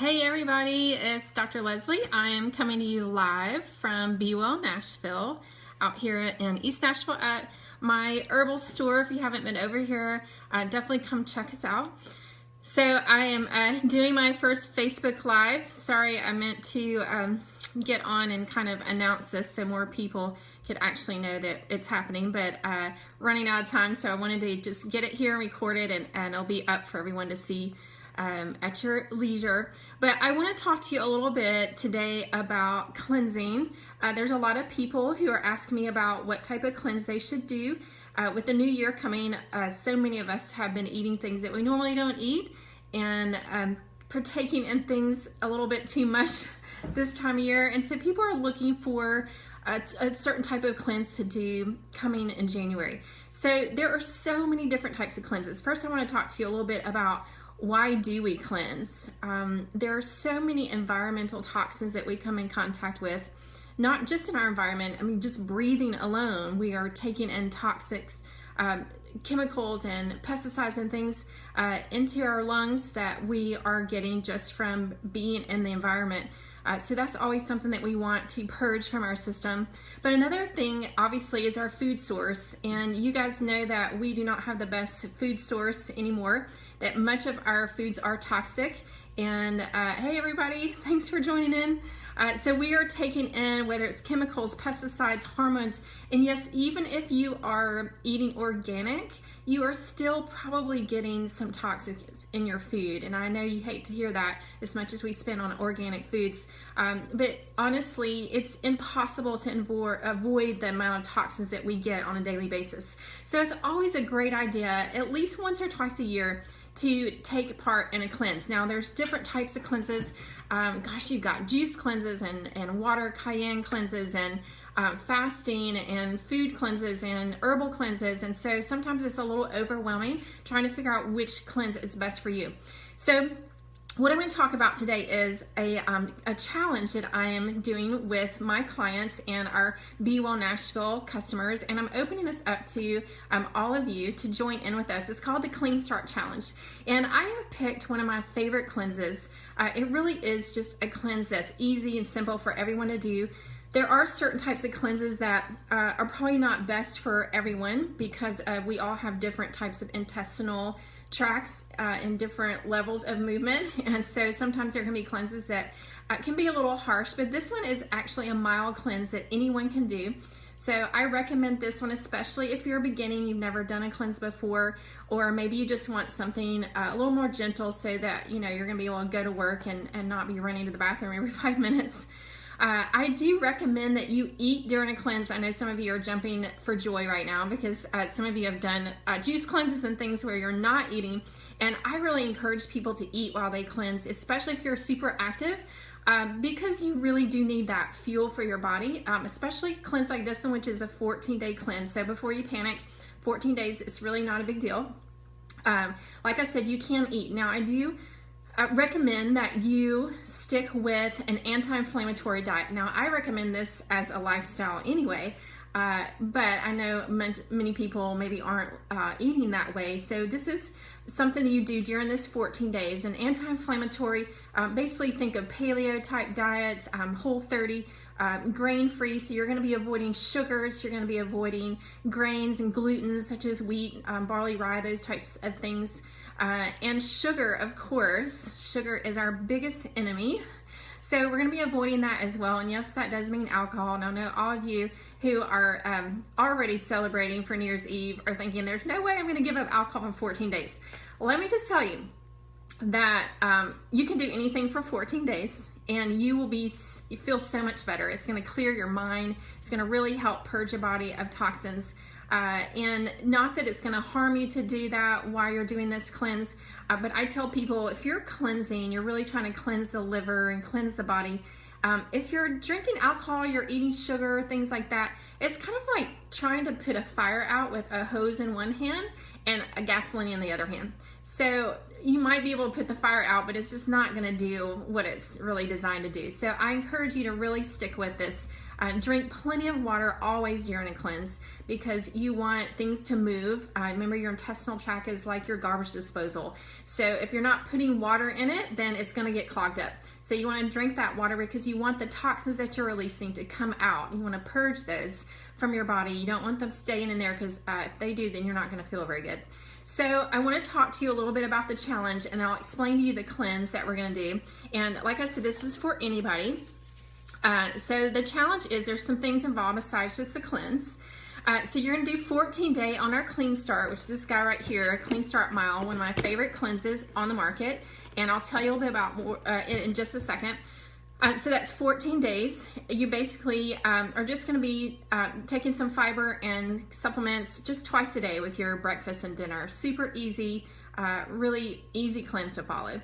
Hey everybody, it's Dr. Leslie. I am coming to you live from Be Well Nashville, out here in East Nashville at my herbal store. If you haven't been over here, definitely come check us out. So I am doing my first Facebook Live. Sorry, I meant to get on and kind of announce this so more people could actually know that it's happening, but running out of time, so I wanted to just get it here and record it, and it'll be up for everyone to see at your leisure. But I want to talk to you a little bit today about cleansing. There's a lot of people who are asking me about what type of cleanse they should do. With the new year coming, so many of us have been eating things that we normally don't eat and partaking in things a little bit too much this time of year. And so people are looking for a certain type of cleanse to do coming in January. So there are so many different types of cleanses. First, I want to talk to you a little bit about why do we cleanse? There are so many environmental toxins that we come in contact with, not just in our environment. I mean, just breathing alone, we are taking in toxics, chemicals and pesticides and things into our lungs that we are getting just from being in the environment. So that's always something that we want to purge from our system. But another thing, obviously, is our food source. And you guys know that we do not have the best food source anymore, that much of our foods are toxic. And hey, everybody, thanks for joining in. So we are taking in, whether it's chemicals, pesticides, hormones, and yes, even if you are eating organic, you are still probably getting some toxins in your food. And I know you hate to hear that as much as we spend on organic foods. But honestly, it's impossible to avoid the amount of toxins that we get on a daily basis. So it's always a great idea, at least once or twice a year, to take part in a cleanse. Now, there's different types of cleanses. Gosh, you've got juice cleanses and water cayenne cleanses and fasting and food cleanses and herbal cleanses. And so sometimes it's a little overwhelming trying to figure out which cleanse is best for you. So what I'm going to talk about today is a challenge that I am doing with my clients and our Be Well Nashville customers, and I'm opening this up to all of you to join in with us. It's called the CleanStart Challenge, and I have picked one of my favorite cleanses. It really is just a cleanse that's easy and simple for everyone to do. There are certain types of cleanses that are probably not best for everyone because we all have different types of intestinal tracts and different levels of movement, and so sometimes there can be cleanses that can be a little harsh, but this one is actually a mild cleanse that anyone can do. So I recommend this one, especially if you're beginning, you've never done a cleanse before, or maybe you just want something a little more gentle so that you're going to be able to go to work and not be running to the bathroom every 5 minutes. I do recommend that you eat during a cleanse. I know some of you are jumping for joy right now because some of you have done juice cleanses and things where you're not eating. And I really encourage people to eat while they cleanse, especially if you're super active, because you really do need that fuel for your body, especially a cleanse like this one, which is a 14-day cleanse. So before you panic, 14 days, it's really not a big deal. Like I said, you can eat. Now, I do recommend that you stick with an anti-inflammatory diet. Now, I recommend this as a lifestyle anyway, but I know many people maybe aren't eating that way. So this is something that you do during this 14 days. An anti-inflammatory, basically think of paleo type diets, Whole30, grain-free. So you're going to be avoiding sugars, you're going to be avoiding grains and gluten such as wheat, barley, rye, those types of things. And sugar, of course. Sugar is our biggest enemy. So we're going to be avoiding that as well. And yes, that does mean alcohol. And I know all of you who are already celebrating for New Year's Eve are thinking, there's no way I'm going to give up alcohol in 14 days. Well, let me just tell you that you can do anything for 14 days. And you will feel so much better. It's going to clear your mind. It's going to really help purge your body of toxins. And not that it's going to harm you to do that while you're doing this cleanse, but I tell people if you're cleansing, you're really trying to cleanse the liver and cleanse the body. If you're drinking alcohol, you're eating sugar, things like that, it's kind of like trying to put a fire out with a hose in one hand and a gasoline in the other hand. So you might be able to put the fire out, but it's just not going to do what it's really designed to do. So I encourage you to really stick with this. Drink plenty of water always during a cleanse, because you want things to move. Remember, your intestinal tract is like your garbage disposal. So if you're not putting water in it, then it's going to get clogged up. So you want to drink that water because you want the toxins that you're releasing to come out. You want to purge those from your body. You don't want them staying in there, because if they do, then you're not going to feel very good. So I want to talk to you a little bit about the challenge, and I'll explain to you the cleanse that we're going to do. And like I said, this is for anybody. So the challenge is, there's some things involved besides just the cleanse. So you're going to do 14-day on our CleanStart, which is this guy right here, CleanStart Mile, one of my favorite cleanses on the market. And I'll tell you a little bit about more in just a second. So that's 14 days. You basically are just going to be taking some fiber and supplements just twice a day with your breakfast and dinner. Super easy, really easy cleanse to follow.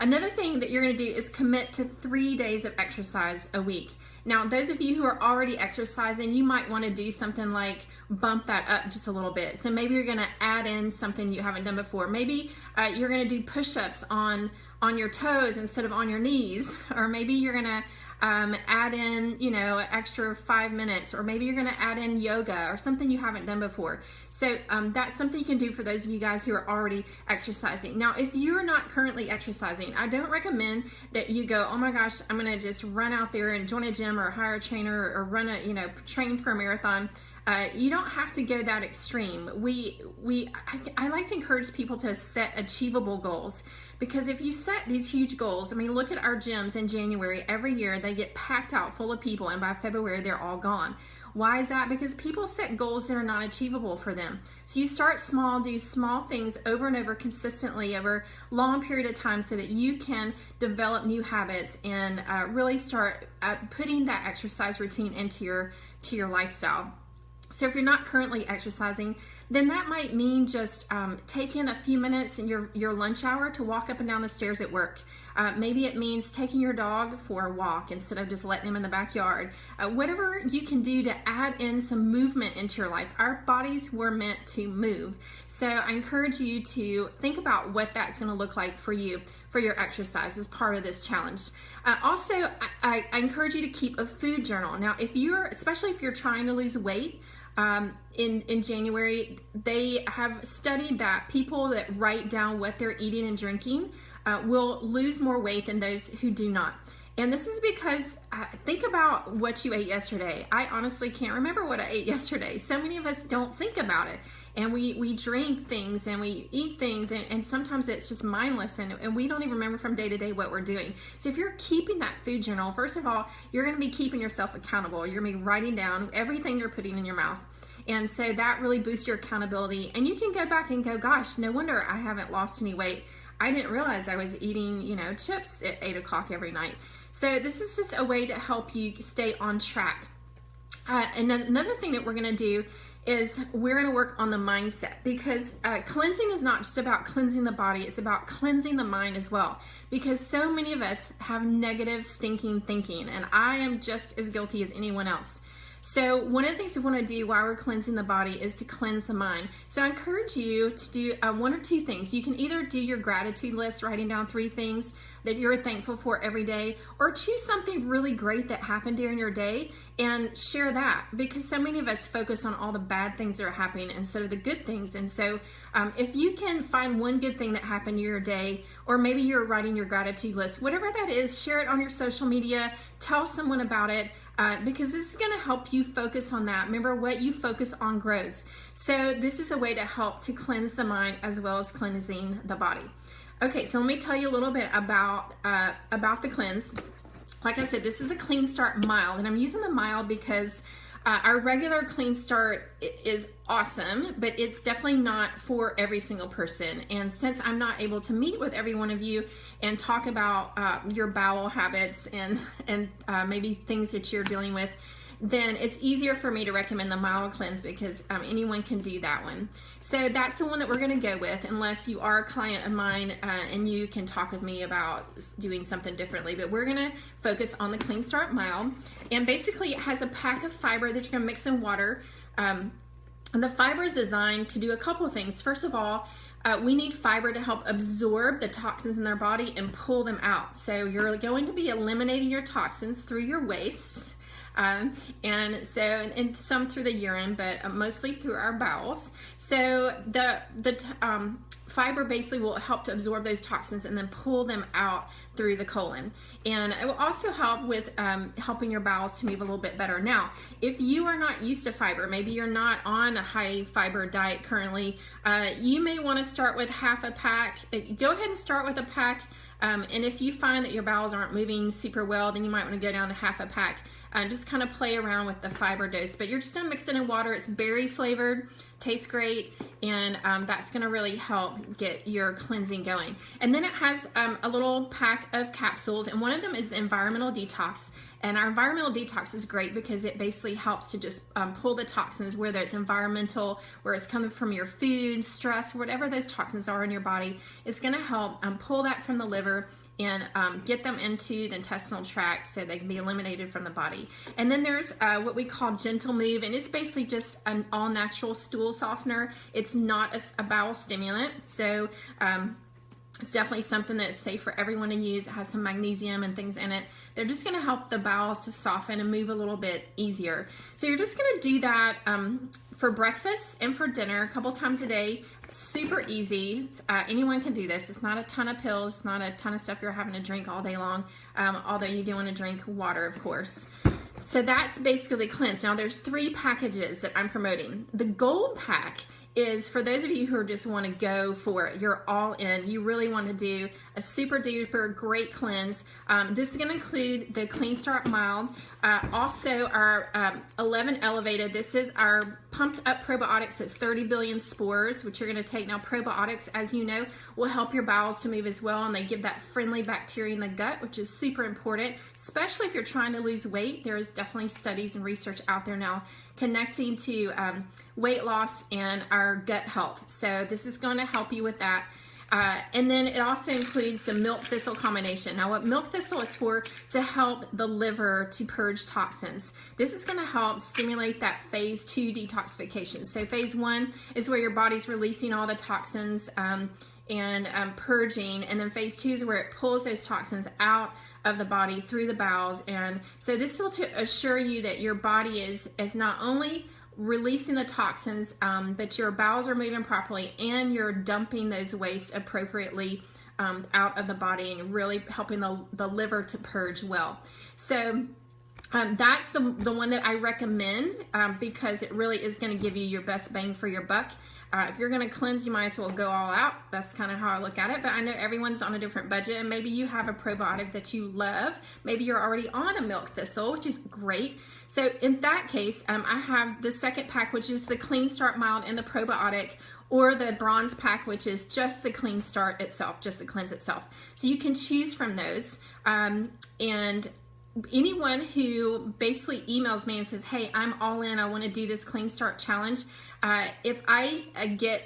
Another thing that you're going to do is commit to 3 days of exercise a week. Now, those of you who are already exercising, you might want to do something like bump that up just a little bit. So maybe you're going to add in something you haven't done before. Maybe you're going to do push-ups on your toes instead of on your knees, or maybe you're going to add in, you know, extra 5 minutes, or maybe you're going to add in yoga or something you haven't done before. So that's something you can do for those of you guys who are already exercising. Now, if you're not currently exercising, I don't recommend that you go, oh my gosh, I'm going to just run out there and join a gym or hire a trainer or run a, you know, train for a marathon. You don't have to go that extreme. I like to encourage people to set achievable goals, because if you set these huge goals, I mean, look at our gyms in January. Every year they get packed out full of people, and by February they're all gone. Why is that? Because people set goals that are not achievable for them. So you start small, do small things over and over consistently over a long period of time, so that you can develop new habits and really start putting that exercise routine into your lifestyle. So if you're not currently exercising, then that might mean just taking a few minutes in your lunch hour to walk up and down the stairs at work. Maybe it means taking your dog for a walk instead of just letting him in the backyard. Whatever you can do to add in some movement into your life. Our bodies were meant to move. So I encourage you to think about what that's going to look like for you, for your exercise as part of this challenge. Also, I encourage you to keep a food journal. Now, especially if you're trying to lose weight, in January, they have studied that people that write down what they're eating and drinking will lose more weight than those who do not. And this is because think about what you ate yesterday. I honestly can't remember what I ate yesterday. So many of us don't think about it. And we drink things and we eat things, and sometimes it's just mindless, and we don't even remember from day to day what we're doing. So if you're keeping that food journal, first of all, you're going to be keeping yourself accountable. You're going to be writing down everything you're putting in your mouth. And so that really boosts your accountability. And you can go back and go, gosh, no wonder I haven't lost any weight. I didn't realize I was eating, you know, chips at 8 o'clock every night. So this is just a way to help you stay on track. And then another thing that we're going to do is we're going to work on the mindset, because cleansing is not just about cleansing the body, it's about cleansing the mind as well. Because so many of us have negative, stinking thinking, and I am just as guilty as anyone else. So one of the things we want to do while we're cleansing the body is to cleanse the mind. So I encourage you to do one or two things. You can either do your gratitude list, writing down 3 things that you're thankful for every day, or choose something really great that happened during your day and share that, because so many of us focus on all the bad things that are happening instead of the good things. And so if you can find one good thing that happened in your day, or maybe you're writing your gratitude list, whatever that is, share it on your social media, tell someone about it, because this is going to help you focus on that. Remember, what you focus on grows. So this is a way to help to cleanse the mind as well as cleansing the body. Okay, so let me tell you a little bit about the cleanse. Like I said, this is a CleanStart Mild, and I'm using the Mild because our regular CleanStart is awesome, but it's definitely not for every single person. And since I'm not able to meet with every one of you and talk about your bowel habits and maybe things that you're dealing with, then it's easier for me to recommend the Mild Cleanse, because anyone can do that one. So that's the one that we're going to go with, unless you are a client of mine and you can talk with me about doing something differently. But we're going to focus on the CleanStart Mild. And basically it has a pack of fiber that you're going to mix in water. And the fiber is designed to do a couple of things. First of all, we need fiber to help absorb the toxins in their body and pull them out. So you're going to be eliminating your toxins through your waste. And some through the urine, but mostly through our bowels. So the fiber basically will help to absorb those toxins and then pull them out through the colon. And it will also help with helping your bowels to move a little bit better. Now, if you are not used to fiber, maybe you're not on a high fiber diet currently, you may want to start with half a pack. Go ahead and start with a pack. And if you find that your bowels aren't moving super well, then you might want to go down to half a pack. Just kind of play around with the fiber dose. But you're just going to mix it in water. It's berry flavored, tastes great, and that's going to really help get your cleansing going. And then it has a little pack of capsules, and one of them is the environmental detox. And our environmental detox is great because it basically helps to just pull the toxins, whether it's environmental, where it's coming from your food, stress, whatever those toxins are in your body. It's going to help pull that from the liver and get them into the intestinal tract so they can be eliminated from the body. And then there's what we call Gentle Move, and it's basically just an all-natural stool softener. It's not a bowel stimulant, so it's definitely something that's safe for everyone to use. It has some magnesium and things in it. They're just going to help the bowels to soften and move a little bit easier. So you're just going to do that for breakfast and for dinner a couple times a day. Super easy. Anyone can do this. It's not a ton of pills. It's not a ton of stuff you're having to drink all day long, although you do want to drink water, of course. So that's basically cleanse. Now there's 3 packages that I'm promoting. The gold pack is for those of you who just want to go for it. You're all in. You really want to do a super duper great cleanse. This is going to include the CleanStart Mild, also our 11 Elevated. This is our pumped up probiotics. It's 30 billion spores, which you're going to take. Now probiotics, as you know, will help your bowels to move as well, and they give that friendly bacteria in the gut, which is super important, especially if you're trying to lose weight. There is definitely studies and research out there now connecting to weight loss and our gut health. So this is going to help you with that. And then it also includes the milk thistle combination. Now what milk thistle is for, to help the liver to purge toxins. This is going to help stimulate that phase 2 detoxification. So phase 1 is where your body's releasing all the toxins and purging, and then phase 2 is where it pulls those toxins out of the body through the bowels. And so this will to assure you that your body is not only releasing the toxins, but your bowels are moving properly and you're dumping those waste appropriately out of the body, and really helping the liver to purge well. So that's the one that I recommend because it really is going to give you your best bang for your buck. If you're going to cleanse, you might as well go all out. That's kind of how I look at it. But I know everyone's on a different budget, and maybe you have a probiotic that you love. Maybe you're already on a milk thistle, which is great. So in that case, I have the second pack, which is the CleanStart Mild and the probiotic, or the bronze pack, which is just the CleanStart itself, just the cleanse itself. So you can choose from those. And anyone who basically emails me and says, hey, I'm all in, I want to do this CleanStart challenge, if I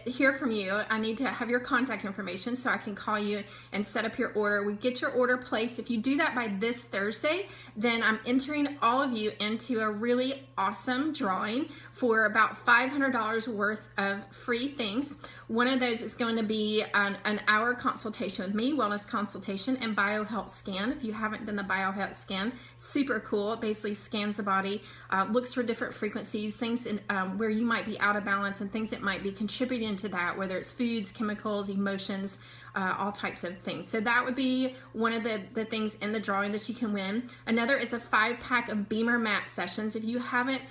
hear from you, I need to have your contact information so I can call you and set up your order. We get your order placed. If you do that by this Thursday, then I'm entering all of you into a really awesome drawing for about $500 worth of free things. One of those is going to be an hour consultation with me, wellness consultation, and biohealth scan. If you haven't done the biohealth scan, super cool. It basically scans the body, looks for different frequencies, things where you might be out of balance, and things that might be contributing to that, whether it's foods, chemicals, emotions, all types of things. So that would be one of the things in the drawing that you can win. Another is a 5-pack of Beamer mat sessions. If you haven't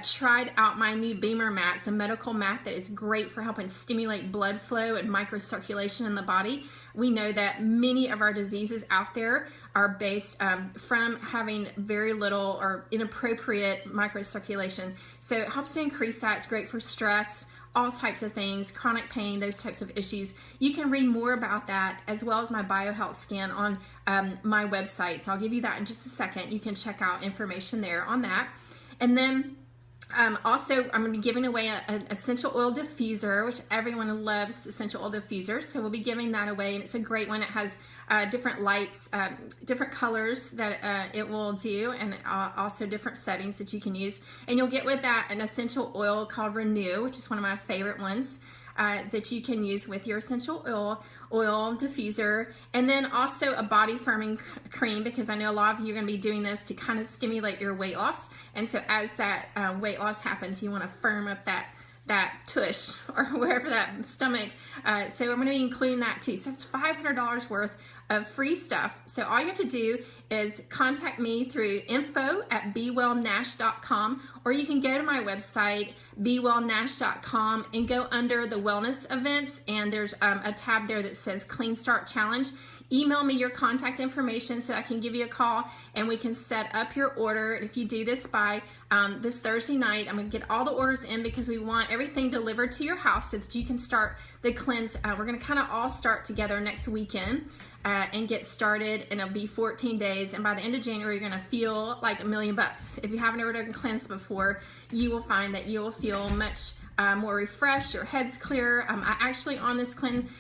tried out my new Beamer mat, it's a medical mat that is great for helping stimulate blood flow and microcirculation in the body. We know that many of our diseases out there are based from having very little or inappropriate microcirculation. So it helps to increase that. It's great for stress, all types of things, chronic pain, those types of issues. You can read more about that as well as my biohealth scan on my website. So I'll give you that in just a second. You can check out information there on that. And then also, I'm going to be giving away an essential oil diffuser, which everyone loves essential oil diffusers. So we'll be giving that away, and it's a great one. It has different lights, different colors that it will do, and also different settings that you can use. And you'll get with that an essential oil called Renew, which is one of my favorite ones. that you can use with your essential oil diffuser, and then also a body firming cream, because I know a lot of you are going to be doing this to kind of stimulate your weight loss. And so as that weight loss happens, you want to firm up that tush or wherever that stomach. So I'm going to be including that too. So that's $500 worth of free stuff. So all you have to do is contact me through info@bewellnash.com, or you can go to my website, bewellnash.com, and go under the wellness events, and there's a tab there that says CleanStart Challenge. Email me your contact information so I can give you a call and we can set up your order. If you do this by this Thursday night, I'm going to get all the orders in because we want everything delivered to your house so that you can start the cleanse. We're going to kind of all start together next weekend and get started, and it'll be 14 days. And by the end of January, you're going to feel like $1 million. If you haven't ever done a cleanse before, you will find that you will feel much more refreshed. Your head's clearer. I actually on this cleanse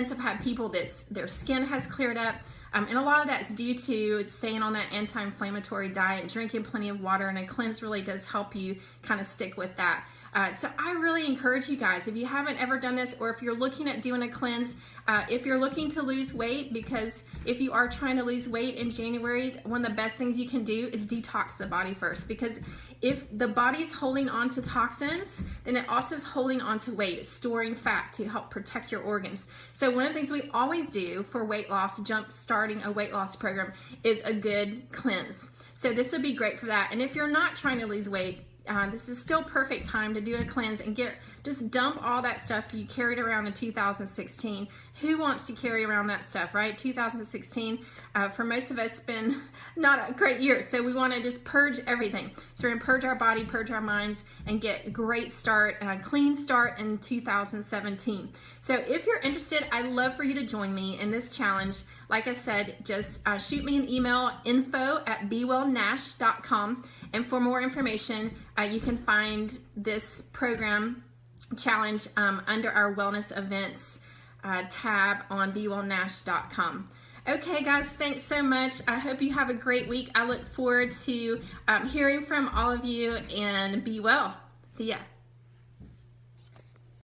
have had people that their skin has cleared up, and a lot of that's due to staying on that anti-inflammatory diet, drinking plenty of water, and a cleanse really does help you kind of stick with that. So I really encourage you guys, if you haven't ever done this, or if you're looking at doing a cleanse, if you're looking to lose weight, because if you are trying to lose weight in January, one of the best things you can do is detox the body first, because if the body's holding on to toxins, then it also is holding on to weight. It's storing fat to help protect your organs. So one of the things we always do for weight loss, jump starting a weight loss program, is a good cleanse. So this would be great for that. And if you're not trying to lose weight, this is still perfect time to do a cleanse and just dump all that stuff you carried around in 2016. Who wants to carry around that stuff, right? 2016, for most of us, been not a great year. So we want to just purge everything. So we're going to purge our body, purge our minds, and get a great start, clean start in 2017. So if you're interested, I'd love for you to join me in this challenge. Like I said, just shoot me an email, info@bewellnash.com. And for more information, you can find this program challenge under our wellness events tab on bewellnash.com. Okay, guys, thanks so much. I hope you have a great week. I look forward to hearing from all of you, and be well. See ya.